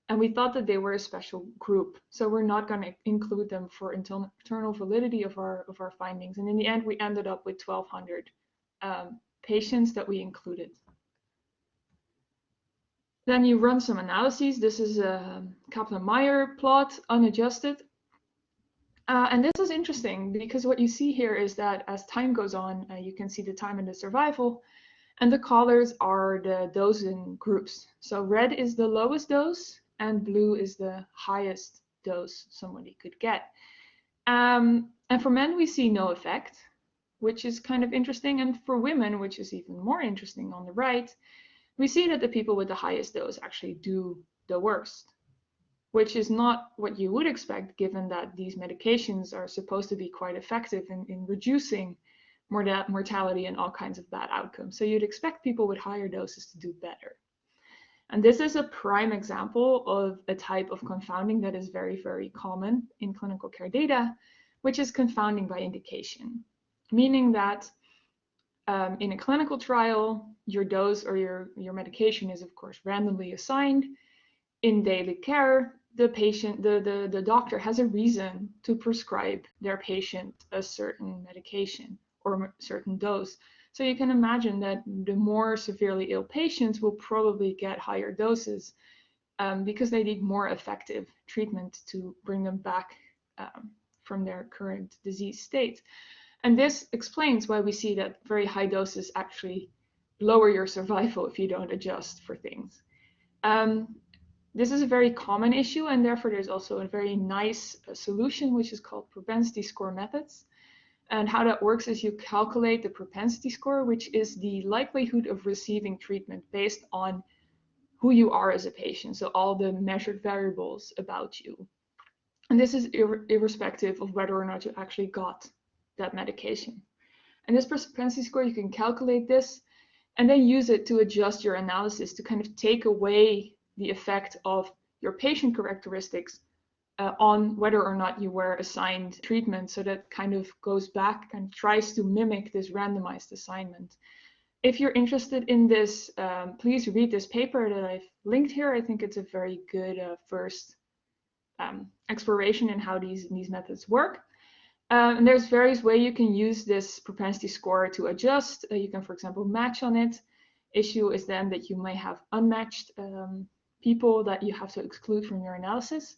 And we thought that they were a special group. So we're not going to include them for internal validity of our findings. And in the end, we ended up with 1,200 patients that we included. Then you run some analyses. This is a Kaplan-Meier plot, unadjusted. And this is interesting because what you see here is that as time goes on, you can see the time in the survival. And the colors are the dosing groups. So red is the lowest dose and blue is the highest dose somebody could get. And for men, we see no effect, which is kind of interesting. And for women, which is even more interesting on the right, we see that the people with the highest dose actually do the worst, which is not what you would expect, given that these medications are supposed to be quite effective in reducing mortality and all kinds of bad outcomes. So you'd expect people with higher doses to do better. And this is a prime example of a type of confounding that is very, very common in clinical care data, which is confounding by indication, meaning that in a clinical trial, your dose or your medication is, of course, randomly assigned. In daily care, the doctor has a reason to prescribe their patient a certain medication or a certain dose. So you can imagine that the more severely ill patients will probably get higher doses because they need more effective treatment to bring them back from their current disease state. And this explains why we see that very high doses actually lower your survival if you don't adjust for things. This is a very common issue, and therefore there's also a very nice solution, which is called propensity score methods. And how that works is you calculate the propensity score, which is the likelihood of receiving treatment based on who you are as a patient, so all the measured variables about you. And this is irrespective of whether or not you actually got that medication. And this propensity score, you can calculate this and then use it to adjust your analysis to kind of take away the effect of your patient characteristics on whether or not you were assigned treatment. So that kind of goes back and tries to mimic this randomized assignment. If you're interested in this, please read this paper that I've linked here. I think it's a very good first exploration in how these methods work. And there's various ways you can use this propensity score to adjust. You can, for example, match on it. Issue is then that you may have unmatched people that you have to exclude from your analysis.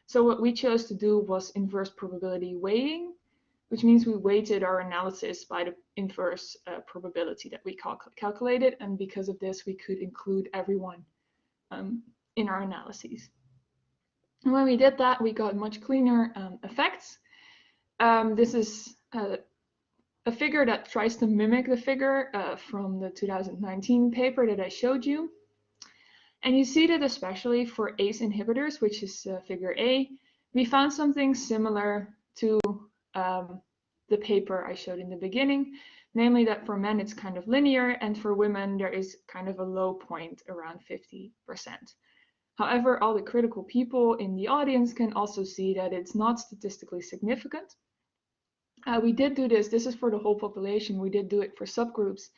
So what we chose to do was inverse probability weighting, which means we weighted our analysis by the inverse probability that we calculated. And because of this, we could include everyone in our analyses. And when we did that, we got much cleaner effects. This is a figure that tries to mimic the figure from the 2019 paper that I showed you. And you see that especially for ACE inhibitors, which is figure A, we found something similar to the paper I showed in the beginning, namely that for men it's kind of linear, and for women there is kind of a low point around 50%. However, all the critical people in the audience can also see that it's not statistically significant. We did do this is for the whole population, we did do it for subgroups,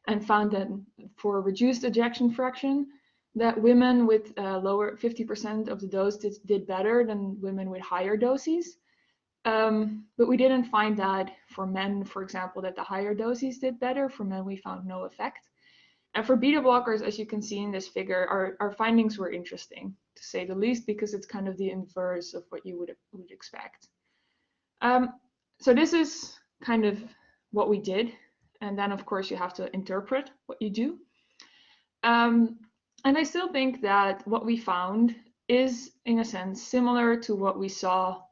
and found that for reduced ejection fraction, that women with lower 50% of the dose did better than women with higher doses. But we didn't find that for men, for example, that the higher doses did better. For men, we found no effect. And for beta blockers, as you can see in this figure, our findings were interesting, to say the least, because it's kind of the inverse of what you would expect. So this is kind of what we did. And then, of course, you have to interpret what you do. And I still think that what we found is, in a sense, similar to what we saw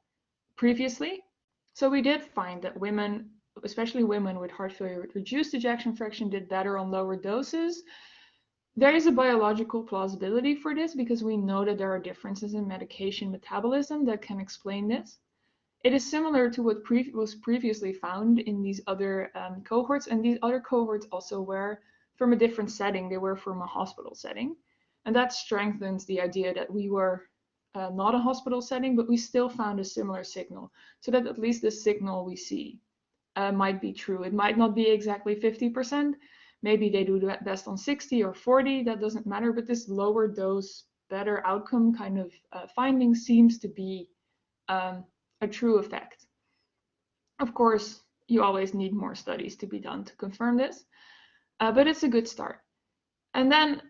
previously. So we did find that women, especially women with heart failure with reduced ejection fraction, did better on lower doses. There is a biological plausibility for this because we know that there are differences in medication metabolism that can explain this. It is similar to what was previously found in these other cohorts, and these other cohorts also were from a different setting. They were from a hospital setting, and that strengthens the idea that we were not a hospital setting, but we still found a similar signal, so that at least the signal we see might be true. It might not be exactly 50%. Maybe they do that best on 60 or 40, that doesn't matter, but this lower dose, better outcome kind of finding seems to be a true effect. Of course, you always need more studies to be done to confirm this, but it's a good start. And then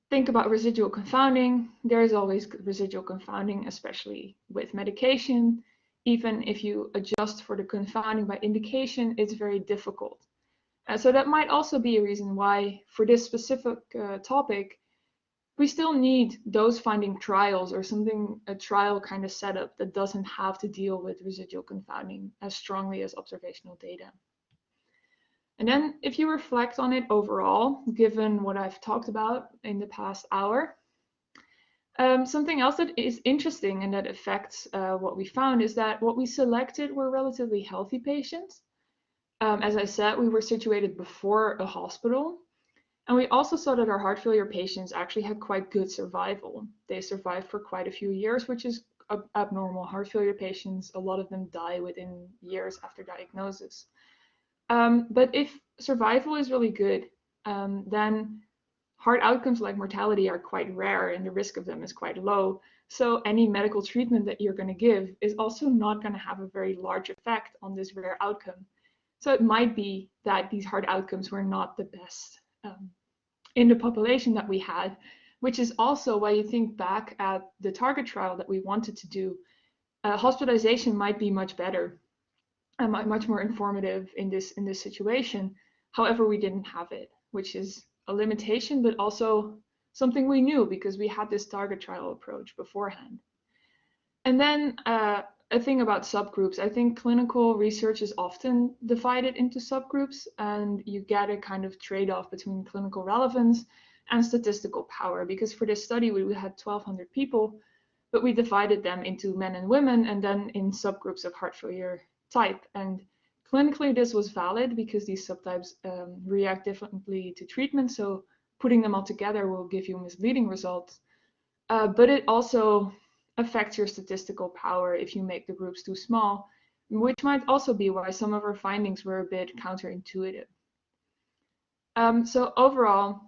think about residual confounding. There is always residual confounding, especially with medication. Even if you adjust for the confounding by indication, it's very difficult. So that might also be a reason why, for this specific topic, we still need dose-finding trials or something, a trial kind of setup that doesn't have to deal with residual confounding as strongly as observational data. And then if you reflect on it overall, given what I've talked about in the past hour, something else that is interesting and that affects what we found is that what we selected were relatively healthy patients. As I said, we were situated before a hospital. And we also saw that our heart failure patients actually had quite good survival. They survived for quite a few years, which is abnormal. Heart failure patients, a lot of them die within years after diagnosis. But if survival is really good, then heart outcomes like mortality are quite rare and the risk of them is quite low. So any medical treatment that you're going to give is also not going to have a very large effect on this rare outcome. So it might be that these heart outcomes were not the best in the population that we had, which is also why you think back at the target trial that we wanted to do. Hospitalization might be much better and much more informative in this situation. However, we didn't have it, which is a limitation, but also something we knew because we had this target trial approach beforehand. And then a thing about subgroups, I think clinical research is often divided into subgroups and you get a kind of trade-off between clinical relevance and statistical power, because for this study we had 1,200 people, but we divided them into men and women and then in subgroups of heart failure type. And clinically this was valid because these subtypes react differently to treatment, so putting them all together will give you misleading results. But it also affects your statistical power if you make the groups too small, which might also be why some of our findings were a bit counterintuitive. So overall,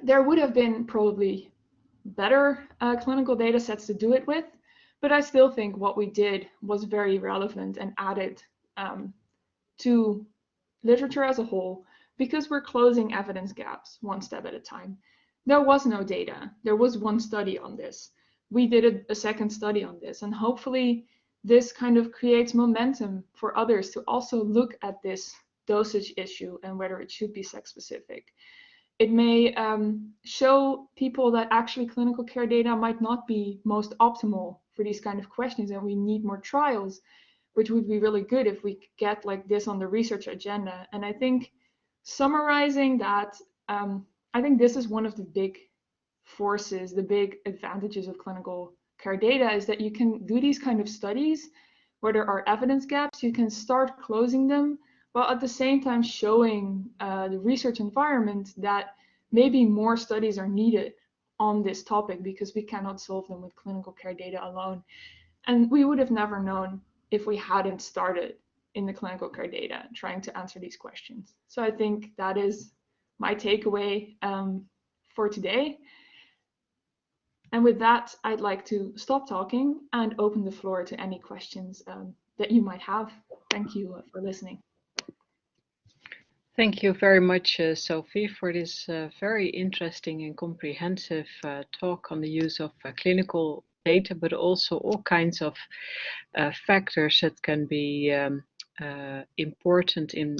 there would have been probably better clinical data sets to do it with, but I still think what we did was very relevant and added to literature as a whole, because we're closing evidence gaps one step at a time. There was no data. There was one study on this. We did a second study on this, and hopefully this kind of creates momentum for others to also look at this dosage issue and whether it should be sex specific. It may show people that actually clinical care data might not be most optimal for these kind of questions, and we need more trials, which would be really good if we get like this on the research agenda. And I think summarizing that, I think this is one of the big forces, the big advantages of clinical care data is that you can do these kind of studies where there are evidence gaps, you can start closing them, while at the same time showing the research environment that maybe more studies are needed on this topic because we cannot solve them with clinical care data alone. And we would have never known if we hadn't started in the clinical care data trying to answer these questions. So I think that is my takeaway for today. And with that, I'd like to stop talking and open the floor to any questions that you might have. Thank you for listening. Thank you very much, Sophie, for this very interesting and comprehensive talk on the use of clinical data, but also all kinds of factors that can be important in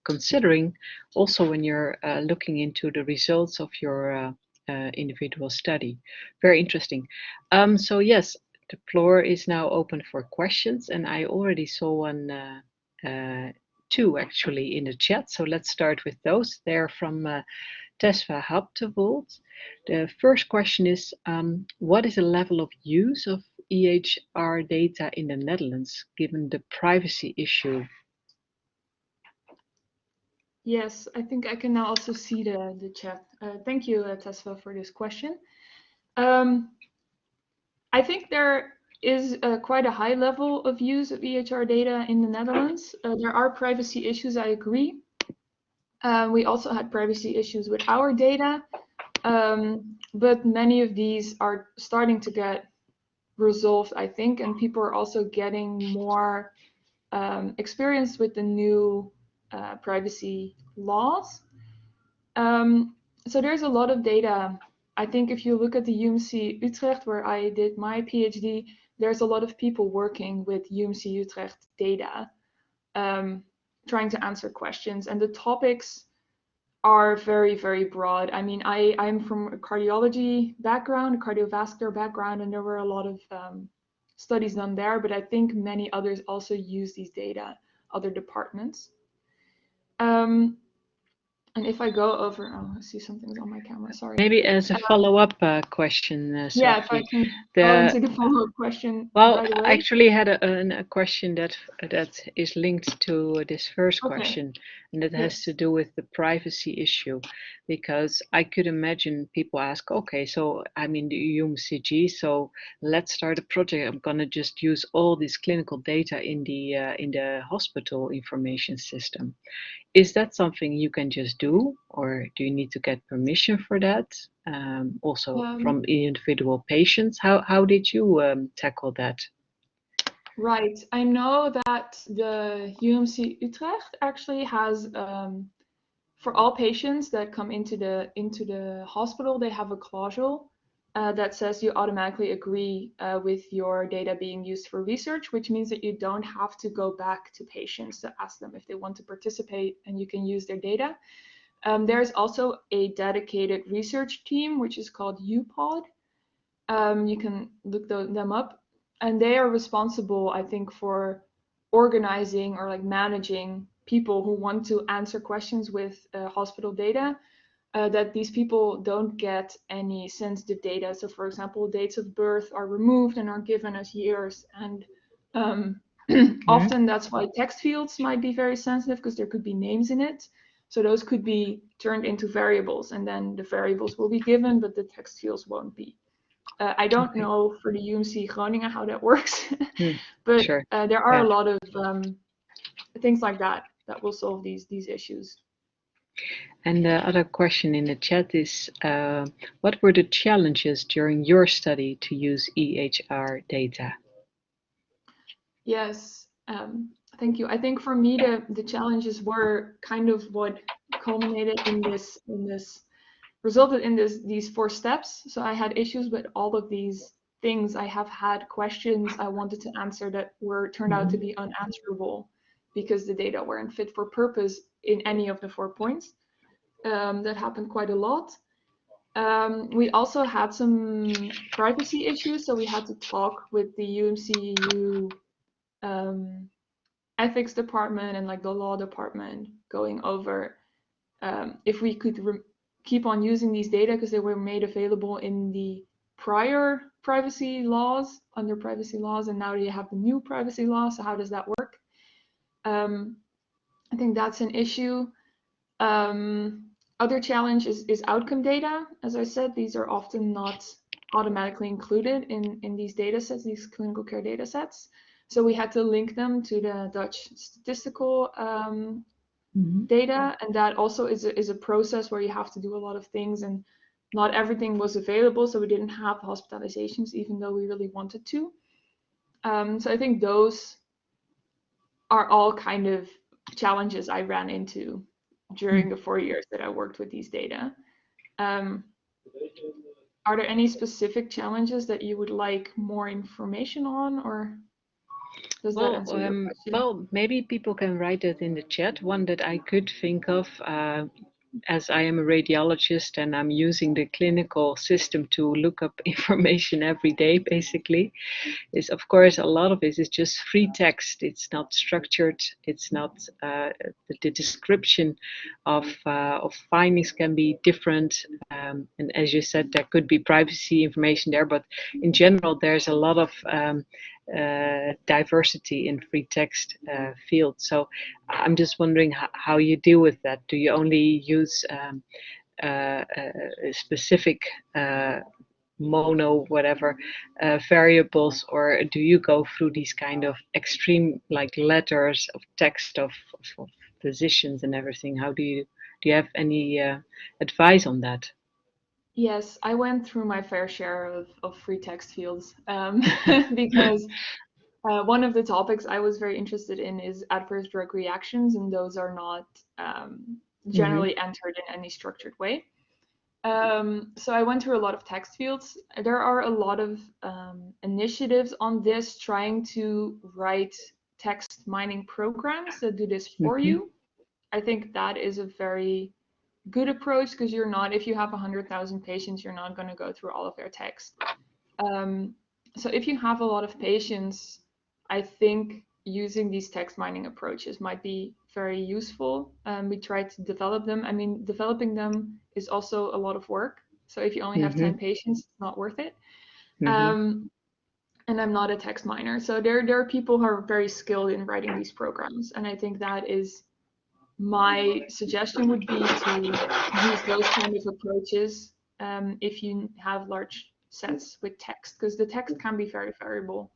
considering also when you're looking into the results of your individual study. Very interesting. So yes, the floor is now open for questions, and I already saw one, two actually in the chat. So let's start with those. They're from Tesfa Haptewold. The first question is, what is the level of use of 𝐒𝐻R data in the Netherlands, given the privacy issue? Yes, I think I can now also see the chat. Thank you, Tesfa, for this question. I think there is quite a high level of use of 𝐒𝐻R data in the Netherlands. There are privacy issues, I agree. We also had privacy issues with our data, but many of these are starting to get resolved, I think, and people are also getting more experienced with the new privacy laws. So there's a lot of data. I think if you look at the UMC Utrecht, where I did my PhD, there's a lot of people working with UMC Utrecht data, trying to answer questions, and the topics are very, very broad. I mean, I'm from a cardiology background, a cardiovascular background, and there were a lot of studies done there, but I think many others also use these data, other departments. And if I go over, oh, I see something's on my camera, sorry. Maybe as a follow-up question, Sophie. Yeah, if I can go into the follow-up question right away. I actually had a question that is linked to this first question, and that has to do with the privacy issue, because I could imagine people ask, okay, so I'm in the 𝐒𝐸𝐞𝐫, so let's start a project. I'm gonna just use all this clinical data in the hospital information system. Is that something you can just do, or do you need to get permission for that? Also from individual patients. How did you tackle that? Right. I know that the UMC Utrecht actually has, for all patients that come into the hospital, they have a Causal that says you automatically agree with your data being used for research, which means that you don't have to go back to patients to ask them if they want to participate, and you can use their data. There's also a dedicated research team, which is called 𝐒𝐸𝐞𝐫. You can look them up, and they are responsible, I think, for organizing or like managing people who want to answer questions with hospital data, that these people don't get any sensitive data. So for example, dates of birth are removed and are given as years, and often that's why text fields might be very sensitive, because there could be names in it. So those could be turned into variables, and then the variables will be given, but the text fields won't be. I don't know for the 𝐒𝐸𝐞𝐚𝐤𝐞𝐫 how that works, but there are a lot of things like that will solve these issues. And the other question in the chat is, what were the challenges during your study to use EHR data? Yes, thank you. I think for me, the challenges were kind of what culminated in this resulted in these 4 steps. So I had issues with all of these things. I have had questions I wanted to answer that turned out to be unanswerable because the data weren't fit for purpose in any of the 4 points. That happened quite a lot. We also had some privacy issues, so we had to talk with the UMCU ethics department and like the law department, going over if we could keep on using these data, because they were made available in the prior privacy laws, under privacy laws, and now you have the new privacy laws. So how does that work? I think that's an issue. Other challenge is outcome data. As I said, these are often not automatically included in these data sets, these clinical care data sets. So we had to link them to the Dutch statistical data, and that also is a process where you have to do a lot of things, and not everything was available, so we didn't have hospitalizations even though we really wanted to. So I think those are all kind of challenges I ran into during the 4 years that I worked with these data. Are there any specific challenges that you would like more information on, or does that answer your question? Well, maybe people can write it in the chat. One that I could think of, as I am a radiologist and I'm using the clinical system to look up information every day, basically, is of course a lot of it is just free text. It's not structured. It's not the description of findings can be different. And as you said, there could be privacy information there, but in general, there's a lot of diversity in free text field. So I'm just wondering how you deal with that. Do you only use specific mono whatever variables, or do you go through these kind of extreme like letters of text of physicians and everything? How do you have any advice on that? Yes, I went through my fair share of free text fields because one of the topics I was very interested in is adverse drug reactions, and those are not generally entered in any structured way. So I went through a lot of text fields. There are a lot of initiatives on this trying to write text mining programs that do this for you. I think that is a very good approach, because you're not, if you have 100,000 patients, you're not going to go through all of their text. So if you have a lot of patients, I think using these text mining approaches might be very useful. We try to develop them. I mean, developing them is also a lot of work. So if you only have 10 patients, it's not worth it. And I'm not a text miner. So there are people who are very skilled in writing these programs. And I think that is my suggestion would be to use those kind of approaches if you have large sets with text, because the text can be very valuable,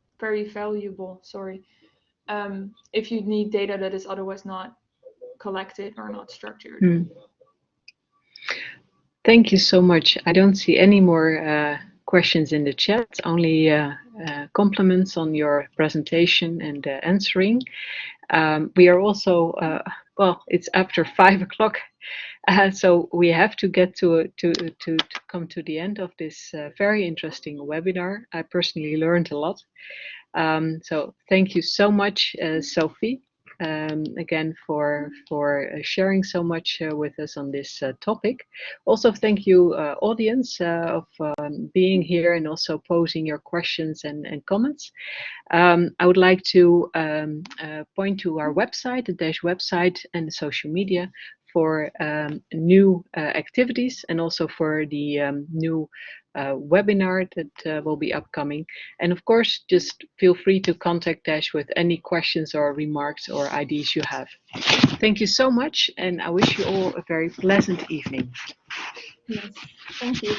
if you need data that is otherwise not collected or not structured. Thank you so much. I don't see any more questions in the chat, only compliments on your presentation and answering. We are also, well, it's after 5 o'clock, so we have to get to come to the end of this very interesting webinar. I personally learned a lot. So thank you so much, Sophie, again for sharing so much with us on this topic. Also, thank you, audience, of being here and also posing your questions and comments. I would like to point to our website, the DASH website, and the social media for new activities, and also for the new webinar that will be upcoming. And of course, just feel free to contact DASH with any questions or remarks or ideas you have. Thank you so much, and I wish you all a very pleasant evening. Yes, thank you.